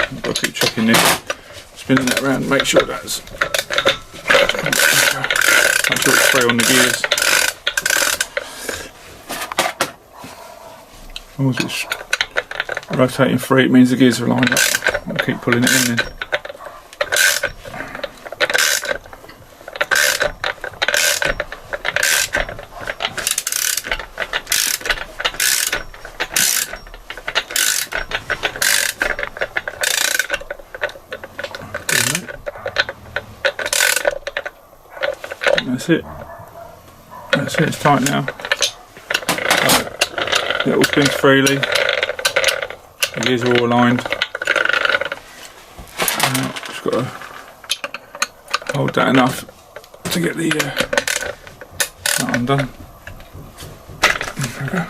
I've got to keep checking this, spinning that around, make sure it's free on the gears. As long as it's rotating free, it means the gears are lined up. I'll keep pulling it in then. That's it. That's it, it's tight now. It all spins freely. The gears are all aligned. Just got to hold that enough to get the that undone. There we go.